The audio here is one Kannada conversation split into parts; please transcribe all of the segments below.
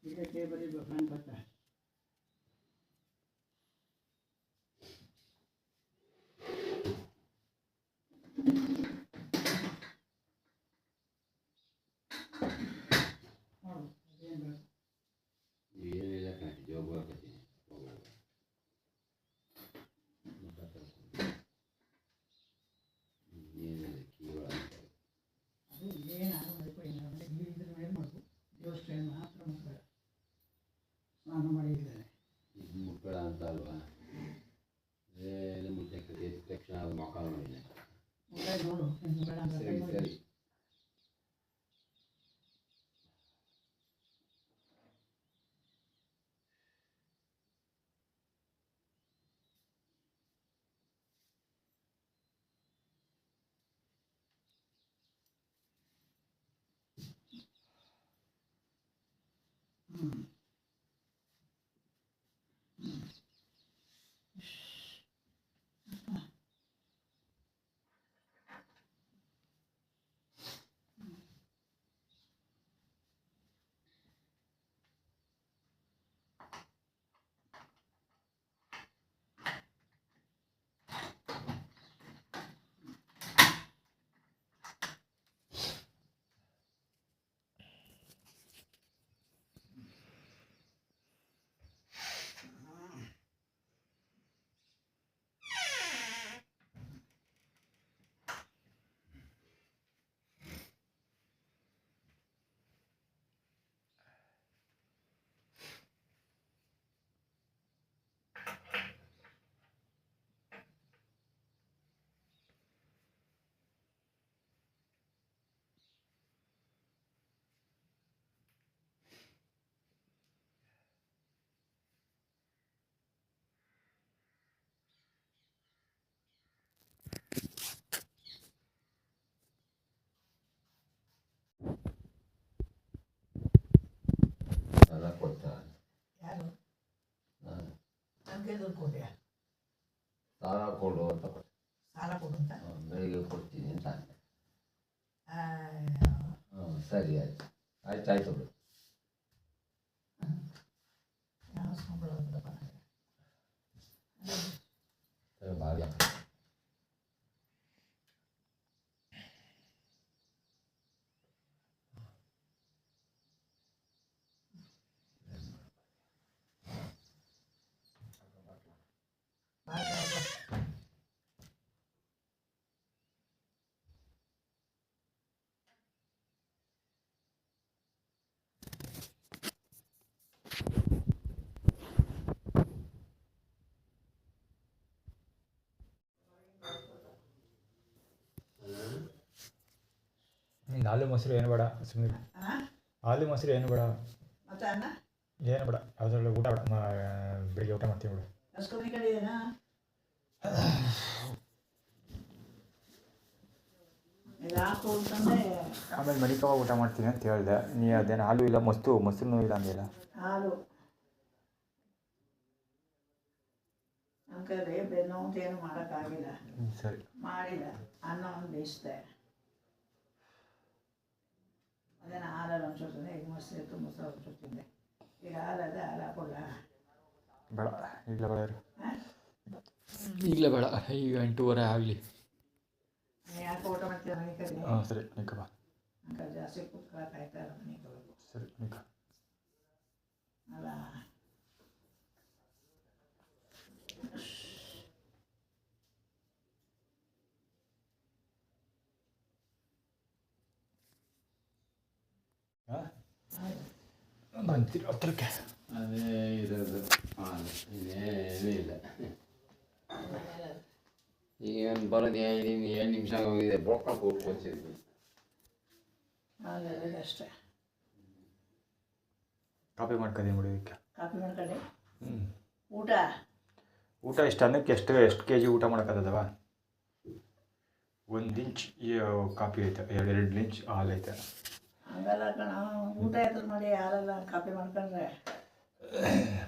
ಇದಕ್ಕೆ ಬರೀಬೇಕು ನಾನು ಬರ್ತಾ ದೇವಸ್ಥಾನ ಮಾತ್ರ ಮುಕ್ಕಳ ಸ್ನಾನ ಮಾಡಿದ್ದಾರೆ ಇದು ಮುಕ್ಕಳ ಅಂತ ಅಲ್ವಾ ಮುಟ್ಟಕ್ಕೆ ತಕ್ಷಣ ಮೊಕ್ಕ ಮಾಡಿದೆ ನೋಡು ಮುಕ್ಕಳ ಅಂತ ಸರಿ ಸರಿ ಸಾಲ ಕೊಡ್ತಾ ಯಾರು ನನಗೆ ದುಡ್ಡು ಕೊಟ್ಟೆ ಸಾಲ ಕೊಡು ಅಂತ ಸಾಲ ಕೊಡು ಅಂತ ಬೆಳಿಗ್ಗೆ ಕೊಡ್ತೀನಿ ಅಂತ ಅಂದೆ. ಆ, ಸರಿ ಆಯ್ತು ಆಯ್ತು ಬಿಡು ಯಾವ ಸಂಬಳ ಅಂತಪ್ಪ ನನಗೆ ಭಾಳ ಹಾಲು ಮೊಸರು ಏನು ಬೇಡ ಸುಮ್ಮನೆ ಹಾಲು ಮೊಸರು ಏನು ಬೇಡ ಮತ್ತೆ ಅನ್ನ ಏನು ಬೇಡ ಯಾವುದ್ರಲ್ಲೂ ಊಟ ಬೇಡ ಬೆಳಿಗ್ಗೆ ಊಟ ಮಾಡ್ತೀವಿ ಬಿಡು ರಸಕಮ್ಮಿ ಕಡೆ ಇದೆನಾ ಇದು ಹಾಕು ಅಂತಂದರೆ ಆಮೇಲೆ ಮಡಿಕವ ಊಟ ಮಾಡ್ತೀನಿ ಅಂತ ಹೇಳಿದೆ ನೀ ಅದೇನು ಹಾಲು ಇಲ್ಲ ಮೊಸರು ಇಲ್ಲ ಅಂದಿಲ್ಲ ಹಾಲು ನಮ್ಮ ಕೈಲಿ ಬೆನ್ನು ಅಂತ ಏನು ಮಾಡೋಕ್ಕಾಗಿಲ್ಲ ಸರಿ ಮಾಡಿಲ್ಲ ಅನ್ನವನ್ನು ಬೇಯಿಸ್ದೆ ಅದೇನು ಹಾಲಲ್ಲಿ ಒಂಚೂರ್ತದೆ ಈಗ ಮೊಸರು ಇತ್ತು ಮೊಸರು ಒಂಚೂರ್ತಿದ್ದೆ ಈಗ ಹಾಲದೆ ಹಾಲು ಹಾಕೊಳ್ಳ ಬೇಡ ಈಗಲೇ ಬೇಡ ಈಗಲೇ ಬೇಡ ಈಗ 8:30 ಆಗಲಿ ಯಾಕೆ ಊಟ ಮಾಡ್ತೀರ ಮನೆ ಕಡೆ ಹಾಂ ಸರಿ ನಿಕ್ಕಪ್ಪ ಅಂಕಲ್ ಜಾಸ್ತಿ ಕೂತ್ಕೊಳ್ಳೋಕ್ಕಾಯ್ತಾ ಇಲ್ಲ ಮನೆಗೆ ಹೋಗ್ಬೇಕು ಸರಿ ನಿಕ್ಕ ಅಲ್ಲ ಬಂತೀರಿ ಹತ್ರಕ್ಕೆ ಅದೇ ಇರೋದು ಹಾಲು ಇನ್ನೇನೂ ಇಲ್ಲ ಈಗ ಬರೋದು 2 ನಿಮಿಷ ಹೋಗಿದೆ ಬೋಕಕ್ಕೆ ಹೋಗ್ಕೊಳ್ತಿದ್ವಿ ಅಷ್ಟೇ ಕಾಪಿ ಮಾಡ್ಕೊತೀನಿ ಬಿಡಿ ಇದಕ್ಕೆ ಕಾಫಿ ಮಾಡ್ಕೊಳ್ಳಿ ಊಟ ಊಟ ಇಷ್ಟು ಅನ್ನಕ್ಕೆ ಎಷ್ಟು ಕೆ ಜಿ ಊಟ ಮಾಡೋಕ್ಕಾಗದವ 1 ಇಂಚ್ ಕಾಫಿ ಐತೆ 2 ಇಂಚ್ ಹಾಲು ಐತೆ ಹಂಗಲ್ಲ ಕಣ ಊಟ ಎತ್ತದ ಮಾಡಿ ಹಾಲೆಲ್ಲ ಕಾಫಿ ಮಾಡ್ಕೊಂಡ್ರೆ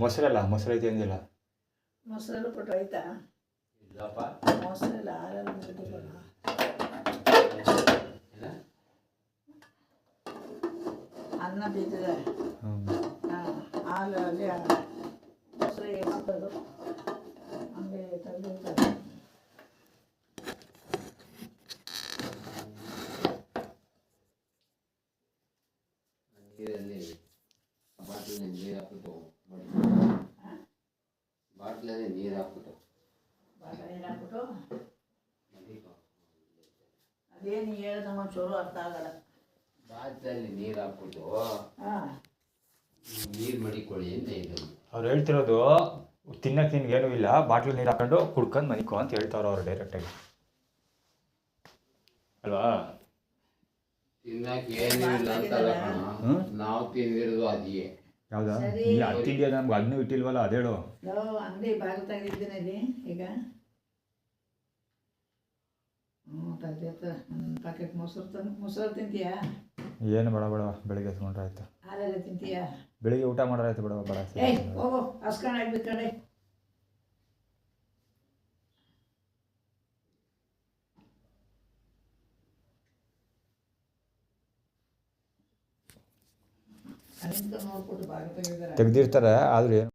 ಮೊಸರಲ್ಲ ಮೊಸರು ಐತೆ ಅಂದಿಲ್ಲ. ಮೊಸರೆಲ್ಲ ಕೊಟ್ಟು ಆಯ್ತಾ? ಇಲ್ಲಪ್ಪ. ಮೊಸರೆಲ್ಲ ಹಾಲೆಲ್ಲ ಬಿಟ್ಟಿಲ್ಲ. ಅನ್ನ ಬಿದ್ದಿದೆ. ಹಾಲು ಅಲ್ಲಿ ಮೊಸರು ಹಾಕೋದು ಹಂಗೆ ತೆಗೆದಿರ್ತಾರೆ. ನೀರಲ್ಲಿ ಬಾಟ್ಲಲ್ಲಿ ನೀರು ಹಾಕ್ಬಿಟ್ಟು ಬಾಟ್ಲಲ್ಲಿ ನೀರು ಹಾಕ್ಬಿಟ್ಟು ನೀರು ಹಾಕ್ಬಿಟ್ಟು ಅದೇನು ಹೇಳಿದ ಚೂರು ಅರ್ಥ ಆಗಲ್ಲ. ಬಾಟ್ಲಲ್ಲಿ ನೀರು ಹಾಕ್ಬಿಟ್ಟು ಹಾಂ ನೀರು ಮಡಿಕೊಳ್ಳಿ ಅಂತ ಇದು. ಅವ್ರು ಹೇಳ್ತಿರೋದು ತಿನ್ನಕ್ಕೆ ನಿನ್ಗೇನೂ ಇಲ್ಲ, ಬಾಟ್ಲು ನೀರು ಹಾಕೊಂಡು ಕುಡ್ಕೊಂಡು ಮನಿಕೋ ಅಂತ ಹೇಳ್ತಾವ್ರು ಅವ್ರು ಡೈರೆಕ್ಟಾಗಿ ಅಲ್ವಾ? ತಿನ್ನಕ್ಕೆ ಏನೂ ಇಲ್ಲ ಅಂತಲ್ಲ ಕಣ, ನಾವು ತಿಂದಿರೋದು ಅದೇ. ಯಾವ್ದಾ ಈ ಹತ್ತಿಂಡಿಯ ನಮ್ಗೆ ಅದನ್ನೂ ಇಟ್ಟಿಲ್ವಲ್ಲ ಅದೇಳು. ಅಂಗಡಿ ಬಾಗಿಲು ತೆಗೆದಿದ್ದೀನಿ ಅಲ್ಲಿ ಈಗ. ತೆಗ್ದೈತೆ ಪ್ಯಾಕೆಟ್ ಮೊಸರು ತಿಂತೀಯಾ? ಏನು ಬೇಡ ಬೇಡ, ಬೆಳಿಗ್ಗೆ ಎತ್ಕೊಂಡ್ರೆ ಆಯ್ತು. ಹಾಲೆಲ್ಲ ತಿಂತೀಯಾ? ಬೆಳಿಗ್ಗೆ ಊಟ ಮಾಡ್ರೆ ಆಯ್ತು ಬೇಡ ಬೇಡ. ಏಯ್ ಹೋಗು ಹಸ್ಕೊಂಡು ಆಗ್ಬೇಕು ಕಡೆ. ಅಲ್ಲಿಂದ ನೋಡ್ಬಿಟ್ಟು ಬಾಗಿಲು ತೆಗೆದಿದ್ದಾರೆ. ತೆಗ್ದಿರ್ತಾರೆ ಆದ್ರೂ ಏನು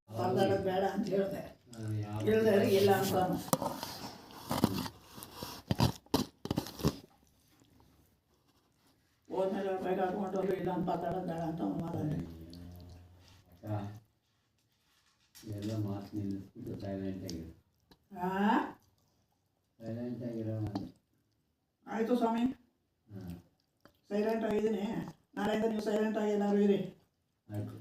ಮಾತಾಡೋದು ಬೇಡ ಅಂತ ಹೇಳಿದೆ. ಹೇಳಿದ್ರೆ ಇಲ್ಲ ಅಂತಾನು. ಹೋದ್ಮೇಲೆ ಬೇಗ ಹಾಕೊಂಡೋರು ಇಲ್ಲ ಅಂತ ಮಾತಾಡೋದು ಬೇಡ ಅಂತ ಅವ್ನು ಮಾತಾಡಿ. ಎಲ್ಲ ಮಾತು ನಿಲ್ಲಿಸ್ಬಿಟ್ಟು ಸೈಲೆಂಟ್ ಆಗಿರೋ. ಹಾಂ ಸೈಲೆಂಟ್ ಆಗಿರೋ. ಆಯಿತು ಸ್ವಾಮಿ, ಸೈಲೆಂಟ್ ಆಗಿದ್ದೀನಿ. ನಾಳೆಯಿಂದ ನೀವು ಸೈಲೆಂಟ್ ಆಗಿ ಎಲ್ಲರೂ ಇರಿ. ಆಯಿತು.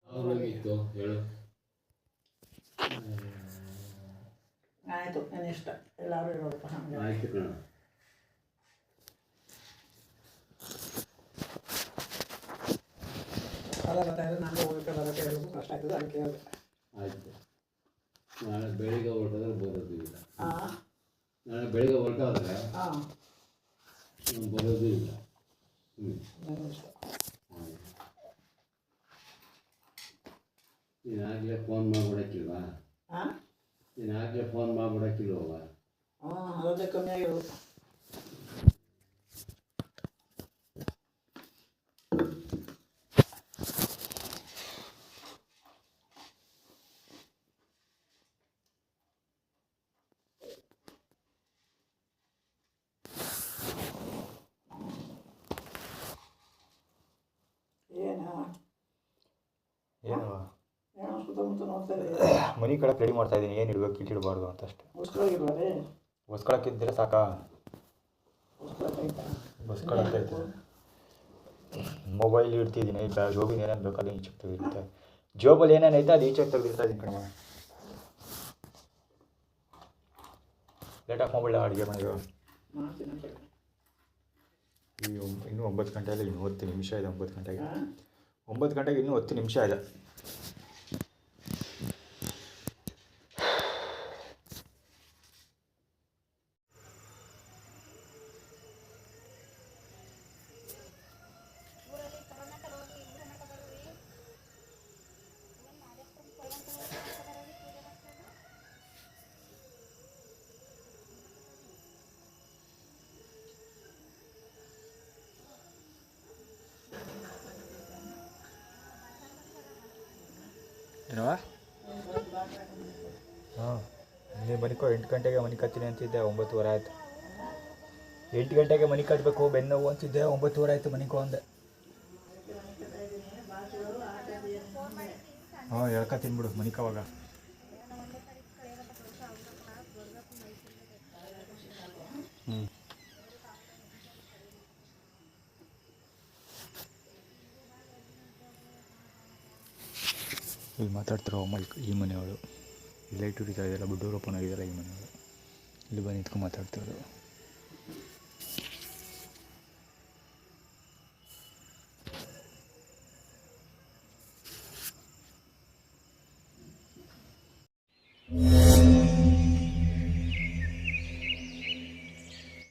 ಅವ್ರಿಗಿತ್ತು ಹೇಳು. ಆಯಿತು, ನನ್ನ ಇಷ್ಟ. ಎಲ್ಲರೂ ಇರೋದಪ್ಪ ಹಂಗೆ. ಆಯ್ತು ಕಣ. ಸಾಲ ಬರ್ತಾಯಿದ್ರೆ ನಾನು ಹೋಗೋಕ್ಕೆ ಬರೋಕ್ಕೆ ಹೇಳೋದು ಕಷ್ಟ ಆಗ್ತದೆ, ಅದಕ್ಕೆ ಹೇಳಿದೆ. ಆಯಿತು. ನಾಳೆ ಬೆಳಿಗ್ಗೆ ಹೊರಟೋದ್ರೆ ಬರೋದು ಇಲ್ಲ. ಹಾಂ ನಾಳೆ ಬೆಳಿಗ್ಗೆ ಹೊರಟೋದ್ರೆ ಹಾಂ ಬರೋದು ಇಲ್ಲ. ನನ್ನ ಇಷ್ಟ. ನೀನು ಆಗಲೇ ಫೋನ್ ಮಾಡಿಬಿಡಕ್ಕಿಲ್ವಾ? ಹಾಂ ನೀನು ಆಗಲೇ ಫೋನ್ ಮಾಡಿಬಿಡಕ್ಕಿಲ್ವವ? ಹಾಂ ಅದೊಂದೇ ಕಮ್ಮಿ ಆಗಿರೋದು. ಏನವ ಏನೋ ಸುತ್ತಮುತ್ತ ನೋಡ್ತಾ ಇದೆ. ಮನೆ ಕಡೆ ರೆಡಿ ಮಾಡ್ತಾ ಇದ್ದೀನಿ, ಏನು ಇಡಬೇಕು ಇಟ್ಟಿಡಬಾರ್ದು ಅಂತ ಅಷ್ಟೇ. ಹೊಸ್ಕೊಳಗಿಲ್ವಾ ರೀ? ಹೊಸ್ಕೊಳಕ್ಕಿದ್ದರೆ ಸಾಕಾ? ಹೊಸ್ಕೊಳಕೈತಾ? ಹೊಸ್ಕೊಳಕ್ಕೈತೆ. ಮೊಬೈಲ್ ಇಡ್ತಿದ್ದೀನಿ, ಈಗ ಜೋಬಿನ ಏನೇನು ಬೇಕು ಅದು ಈಚೆಗೆ ತೆಗೆದಿರುತ್ತೆ. ಜೋಬಲ್ಲಿ ಏನೇನೈತೆ ಅದು ಈಚೆಗೆ ತೆಗೆದಿರ್ತಾ ಇದ್ದೀನಿ ಕಣಮ್ಮ. ಲೇಟಾಗಿ ಮೊಬೈಲ್ ಅಡುಗೆ ಮಾಡಿದ್ರು. ಮಾಡ್ತೀನಿ ಅಂತ. ಇನ್ನೂ 9 ಗಂಟೆಯಲ್ಲಿ ಇನ್ನೂ 10 ನಿಮಿಷ ಇದೆ. 9 ಗಂಟೆಗೆ ಹಾಂ 9 ಗಂಟೆಗೆ ಇನ್ನೂ 10 ನಿಮಿಷ ಇದೆ. ಏನವ ಹಾಂ ನೀ ಮನಿಕೋ 8 ಗಂಟೆಗೆ ಮನೆ ಕತ್ತೀನಿ ಅಂತಿದ್ದೆ 9:15 ಆಯಿತು. 8 ಗಂಟೆಗೆ ಮನೆ ಕಟ್ಟಬೇಕು ಬೆನ್ನೋವು ಅಂತಿದ್ದೆ 9:15 ಆಯಿತು ಮನಿಕೋ ಅಂದೆ. ಹಾಂ ಹೇಳ್ಕೊತೀನಿ ಬಿಡು ಮನಿಕವಾಗ. ಹ್ಞೂ ಇಲ್ಲಿ ಮಾತಾಡ್ತಿರೋ ಅಮ್ಮ ಈ ಮನೆಯವಳು, ಲೈಟ್ ಉರಿತಾ ಇದೆಯಲ್ಲ ಬುಡ್ಡೂರು ಓಪನ್ ಆಗಿದೆಯಲ್ಲ ಈ ಮನೆಯವಳು, ಇಲ್ಲಿ ಬಂದು ನಿಂತ್ಕೊಂಡು ಮಾತಾಡ್ತಿರೋದು.